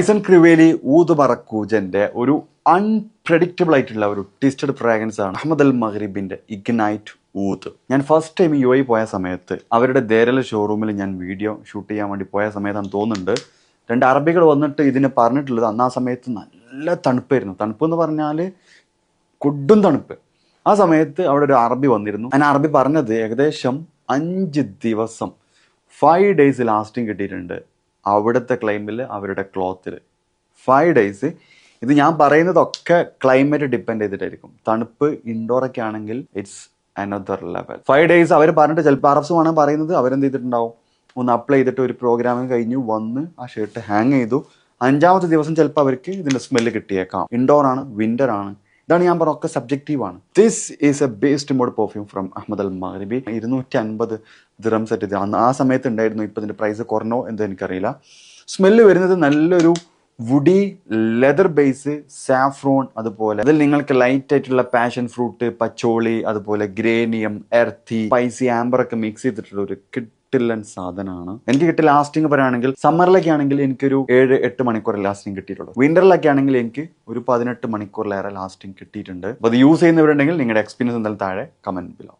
Tyson ക്രിവേലി ഊദ് മറക്കൂജന്റെ ഒരു unpredictable ആയിട്ടുള്ള ഒരു ട്വിസ്റ്റഡ് ഫ്രാഗ്രൻസ് ആണ് അഹമ്മദ് അൽ മഗ്രിബിന്റെ ഇഗ്നൈറ്റ് ഊദ്. ഞാൻ ഫസ്റ്റ് ടൈം UAE പോയ സമയത്ത് അവരുടെ ദേരൽ ഷോറൂമിൽ ഞാൻ വീഡിയോ ഷൂട്ട് ചെയ്യാൻ വേണ്ടി പോയ സമയത്താണ് തോന്നുന്നുണ്ട് രണ്ട് അറബികൾ വന്നിട്ട് ഇതിനെ പറഞ്ഞിട്ടുള്ളത്. അന്ന് ആ സമയത്ത് നല്ല തണുപ്പായിരുന്നു. തണുപ്പ് എന്ന് പറഞ്ഞാൽ കൊടും തണുപ്പ്. ആ സമയത്ത് അവിടെ ഒരു അറബി വന്നിരുന്നു. ഞാൻ അറബി പറഞ്ഞത് ഏകദേശം 5 ദിവസം 5 days ലാസ്റ്റിംഗ് കിട്ടിയിട്ടുണ്ട് അവിടുത്തെ ക്ലൈമിൽ, അവരുടെ ക്ലോത്തിൽ 5 days. ഇത് ഞാൻ പറയുന്നതൊക്കെ ക്ലൈമറ്റ് ഡിപ്പെൻഡ് ചെയ്തിട്ടായിരിക്കും. തണുപ്പ് ഇൻഡോറൊക്കെ ആണെങ്കിൽ ഇറ്റ്സ് അനദർ ലെവൽ. 5 days അവർ പറഞ്ഞിട്ട് ചിലപ്പോൾ അറബ്സ് ആണ് പറയുന്നത്. അവരെന്ത് ചെയ്തിട്ടുണ്ടാവും, ഒന്ന് അപ്ലൈ ചെയ്തിട്ട് ഒരു പ്രോഗ്രാമിങ് കഴിഞ്ഞു വന്ന് ആ ഷർട്ട് ഹാങ് ചെയ്തു. 5ാമത്തെ ദിവസം ചിലപ്പോൾ അവർക്ക് ഇതിൻ്റെ സ്മെല്ല് കിട്ടിയേക്കാം. ഇൻഡോർ ആണ്, വിന്റർ ആണ്. ഇതാണ് ഞാൻ പറഞ്ഞ ഒക്കെ സബ്ജക്റ്റീവ് ആണ്. This is a based mode perfume from Ahmed Al Maghribi. 250 dirhams set. ആ സമയത്ത് ഉണ്ടായിരുന്നു. ഇപ്പം ഇതിൻ്റെ പ്രൈസ് കുറഞ്ഞോ എന്ന് എനിക്കറിയില്ല. സ്മെല്ല് വരുന്നത് നല്ലൊരു വുഡി ലെതർ ബേസ്, സാഫ്രോൺ, അതുപോലെ അതിൽ നിങ്ങൾക്ക് ലൈറ്റ് ആയിട്ടുള്ള പാഷൻ ഫ്രൂട്ട്, പച്ചോളി, അതുപോലെ ഗ്രേനിയം, എർത്തി, സ്പൈസി, ആംബർ ഒക്കെ മിക്സ് ചെയ്തിട്ടുള്ള ഒരു കിട്ടില്ലൻ സാധനമാണ്. എനിക്ക് കിട്ടിയ ലാസ്റ്റിംഗ് പറയുകയാണെങ്കിൽ സമ്മറിലൊക്കെ ആണെങ്കിൽ എനിക്കൊരു 7-8 മണിക്കൂർ ലാസ്റ്റിംഗ് കിട്ടിയിട്ടുള്ളൂ. വിന്ററിലൊക്കെ ആണെങ്കിൽ എനിക്ക് ഒരു 18 മണിക്കൂറിലേറെ ലാസ്റ്റിംഗ് കിട്ടിയിട്ടുണ്ട്. അപ്പോൾ അത് യൂസ് ചെയ്യുന്നവരുണ്ടെങ്കിൽ നിങ്ങളുടെ എക്സ്പീരിയൻസ് എന്തായാലും താഴെ കമന്റ് ബിലോ.